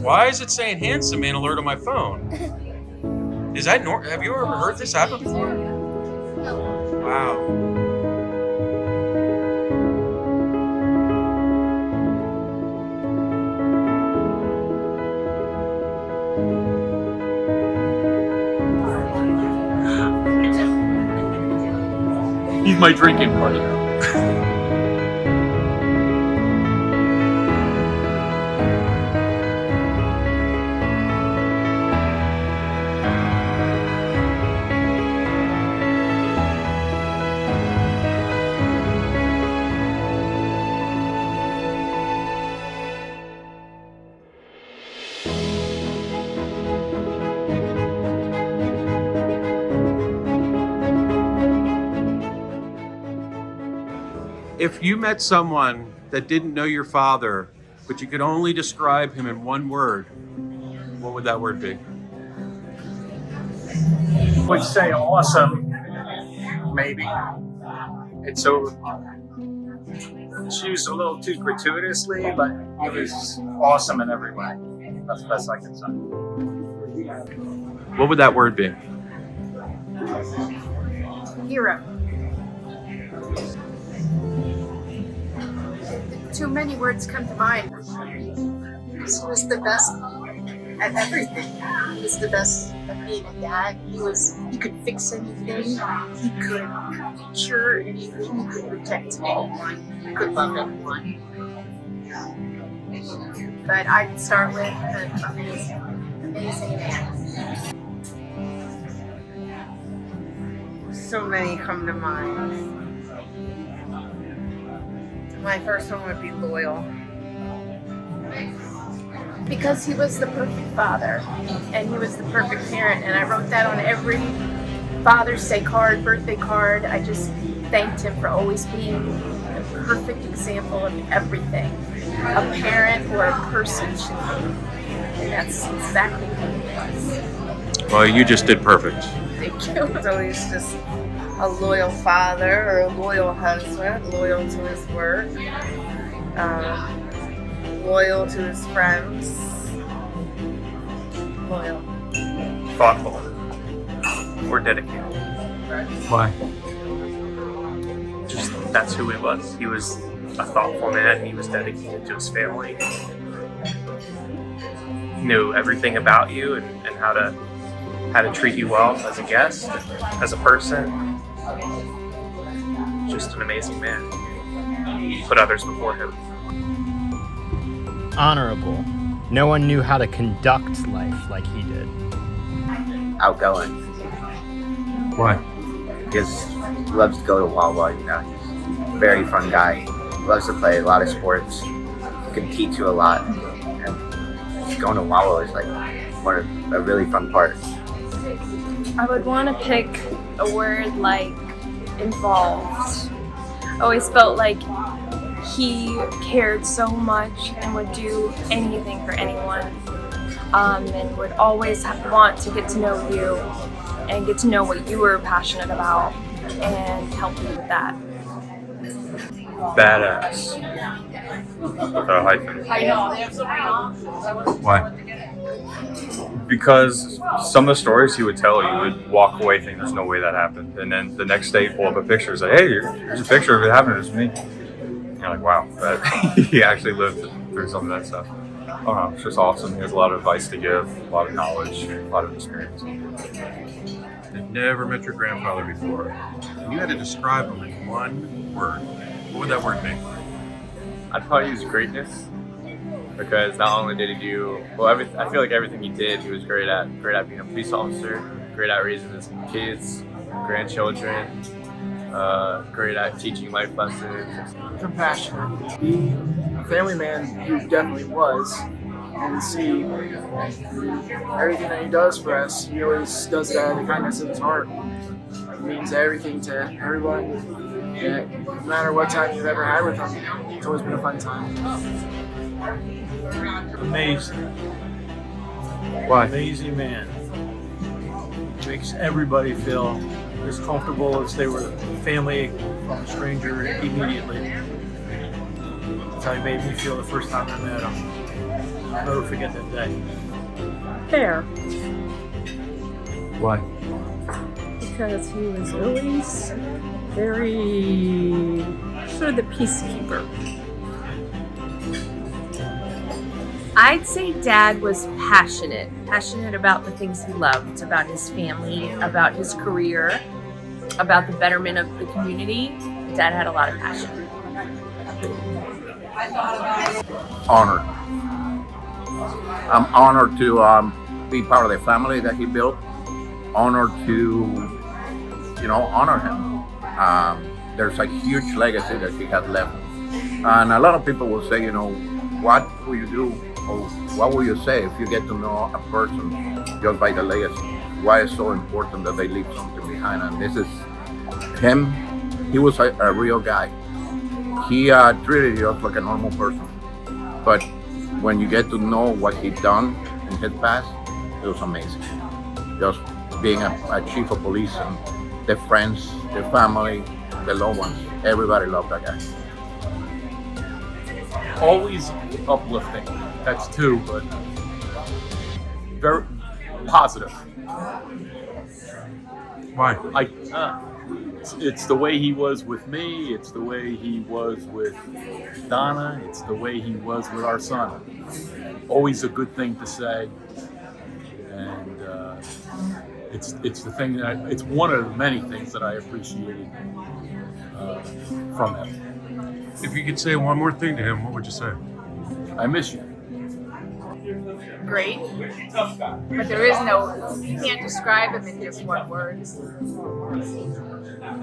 Why is it saying handsome man alert on my phone? Is that have you ever heard this happen before? Wow. He's my drinking partner. If you met someone that didn't know your father, but you could only describe him in one word, what would that word be? Would say awesome, maybe. It's so it's used a little too gratuitously, but it was awesome in every way. That's the best I can say. What would that word be? Hero. Too many words come to mind. He was the best at everything. He was the best at being a dad. He could fix anything. He could cure anything. He could protect anyone. He could love anyone. But I'd start with an amazing man. So many come to mind. My first one would be loyal. Because he was the perfect father and he was the perfect parent, and I wrote that on every Father's Day card, birthday card. I just thanked him for always being the perfect example of everything a parent or a person should be, and that's exactly who he was. Well, you just did perfect. Thank you. He's always just a loyal father or a loyal husband, loyal to his work, loyal to his friends, loyal. Thoughtful or dedicated. Why? Just that's who he was. He was a thoughtful man. He was dedicated to his family. He knew everything about you and how to treat you well as a guest, as a person. Just an amazing man. He put others before him. Honorable. No one knew how to conduct life like he did. Outgoing. Why? Because he loves to go to Wawa, you know. He's a very fun guy. He loves to play a lot of sports. He can teach you a lot. And just going to Wawa is like a really fun part. I would want to pick a word like involved. I always felt like he cared so much and would do anything for anyone, and would always want to get to know you and get to know what you were passionate about and help you with that. Badass. With a hyphen. Why? Because some of the stories he would tell, you would walk away thinking there's no way that happened. And then the next day, pull up a picture and say, hey, here's a picture of it happening to me. And you're like, wow, but he actually lived through some of that stuff. I don't know, it's just awesome. He has a lot of advice to give, a lot of knowledge, a lot of experience. I've never met your grandfather before. You had to describe him in one word. What would that word be? I'd probably use greatness, because not only did he do I feel like everything he did, he was great at being a police officer, great at raising his kids, grandchildren, great at teaching life lessons. Compassionate. He, a family man, he definitely was. And to see everything that he does for us, he always does it out of the kindness of his heart. It means everything to everyone. Yeah, no matter what time you've ever had with him, it's always been a fun time. Amazing. Why? Amazing man. Makes everybody feel as comfortable as they were family from a stranger immediately. That's how he made me feel the first time I met him. I'll never forget that day. Fair, Why? because he was always very sort of the peacekeeper. I'd say Dad was passionate about the things he loved, about his family, about his career, about the betterment of the community. Dad had a lot of passion. Honored. I'm honored to be part of the family that he built. Honored to, honor him. There's a huge legacy that he had left. And a lot of people will say, what will you do or what will you say if you get to know a person just by the legacy? Why it's so important that they leave something behind? And this is him. He was a real guy. He treated you like a normal person. But when you get to know what he done in his past, it was amazing. Just being a chief of police and the friends, the family, the loved ones, everybody loved that guy. Always uplifting. That's two, but very positive. Why? It's the way he was with me. It's the way he was with Donna. It's the way he was with our son. Always a good thing to say, and it's the thing that it's one of the many things that I appreciated from him. If you could say one more thing to him, what would you say? I miss you. Great. But there is you can't describe him in just one word.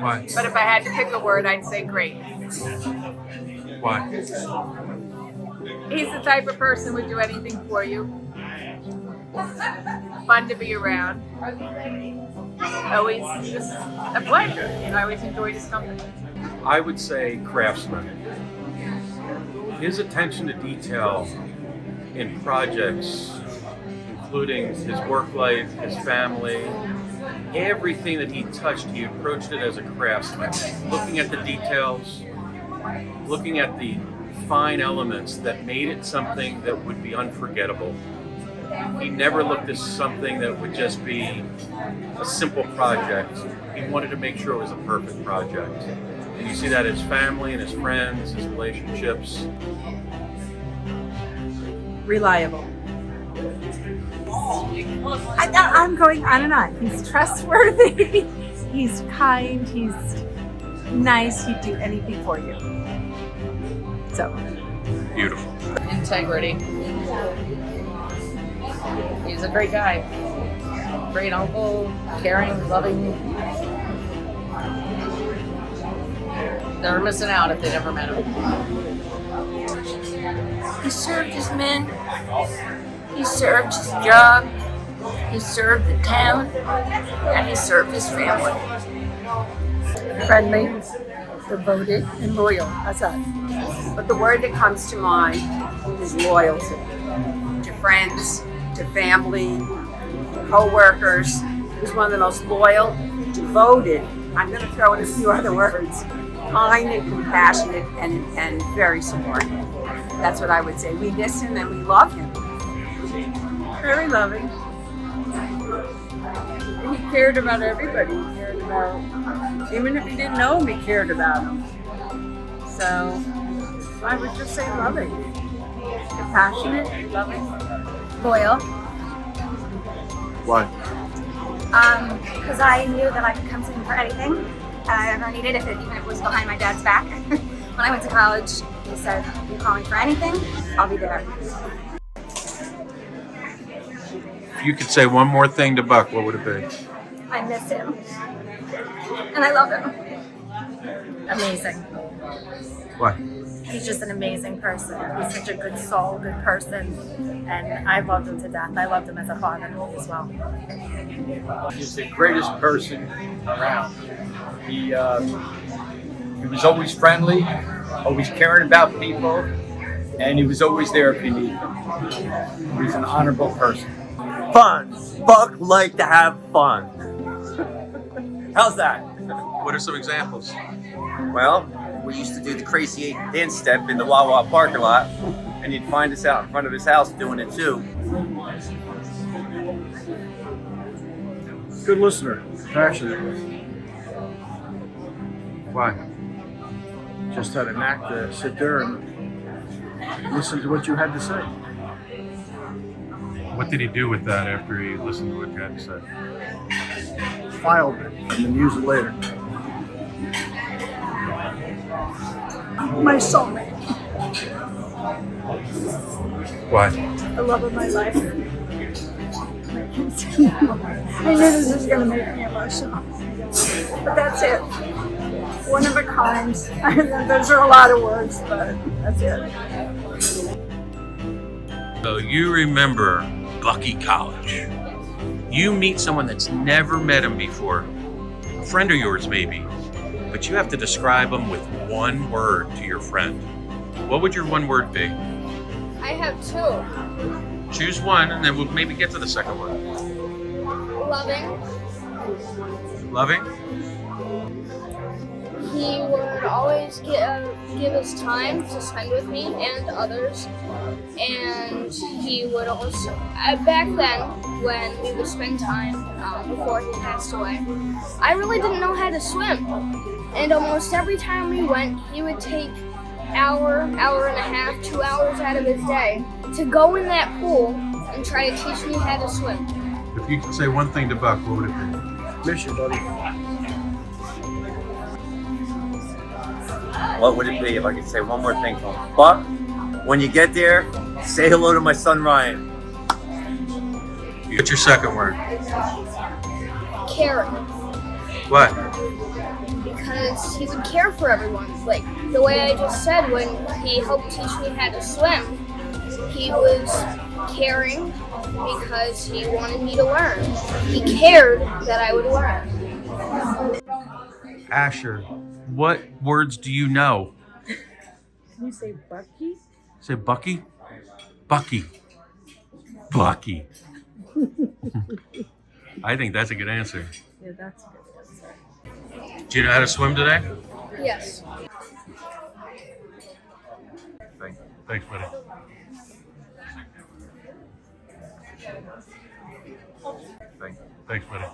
Why? But if I had to pick a word, I'd say great. Why? He's the type of person who would do anything for you. Fun to be around. Always just a pleasure. I always enjoyed his company. I would say craftsman. His attention to detail in projects, including his work life, his family, everything that he touched, he approached it as a craftsman, looking at the details, looking at the fine elements that made it something that would be unforgettable. He never looked at something that would just be a simple project. He wanted to make sure it was a perfect project. And you see that in his family and his friends, his relationships. Reliable. I'm going on and on. He's trustworthy. He's kind. He's nice. He'd do anything for you. So beautiful. Integrity. He's a great guy. Great uncle, caring, loving. They're missing out if they never met him. He served his men. He served his job. He served the town. And he served his family. friendly, devoted, and loyal. That's us. But the word that comes to mind is loyalty. To friends, to family, co-workers. He was one of the most loyal, devoted. I'm going to throw in a few other words. Kind and compassionate and very supportive. That's what I would say. We miss him and we love him. Very loving. He cared about everybody. He cared about, even if he didn't know him, he cared about him. So I would just say loving. Compassionate, loving. Loyal. Why? Because I knew that I could come to him for anything I ever needed, even if it was behind my dad's back. When I went to college, he said, "You call me for anything, I'll be there." If you could say one more thing to Buck, what would it be? I miss him, and I love him. Amazing. Why? He's just an amazing person. He's such a good soul, good person, and I loved him to death. I loved him as a father as well. He's the greatest person around. He was always friendly, always caring about people, and he was always there if you needed him. He was an honorable person. Fun. Buck liked to have fun. How's that? What are some examples? Well, we used to do the crazy 8 dance step in the Wawa parking lot, and you'd find us out in front of his house doing it too. Good listener, passionate. Why? Just had a knack to sit there and listen to what you had to say. What did he do with that after he listened to what you had to say? Filed it and then use it later. My soulmate, Why? the love of my life. I knew this was going to make me emotional, but that's it. One of a kind. Those are a lot of words, but that's it. So you remember Bucky College. You meet someone that's never met him before, a friend of yours maybe, but you have to describe him with one word to your friend. What would your one word be? I have two. Choose one and then we'll maybe get to the second one. Loving. Loving? He would always give his time to spend with me and others. And he would also, back then, when we would spend time before he passed away, I really didn't know how to swim. And almost every time we went, he would take hour and a half, 2 hours out of his day to go in that pool and try to teach me how to swim. If you could say one thing to Buck, what would it be? Miss you, buddy. What would it be if I could say one more thing to him? Buck, when you get there, say hello to my son Ryan. What's your second word? Caring. What? Because he would care for everyone. Like the way I just said, when he helped teach me how to swim, he was caring because he wanted me to learn. He cared that I would learn. Asher, what words do you know? Can you say Bucky? Say Bucky? Bucky. Bucky. I think that's a good answer. Yeah, that's a good answer. Do you know how to swim today? Yes. Thanks, buddy. Thanks, buddy.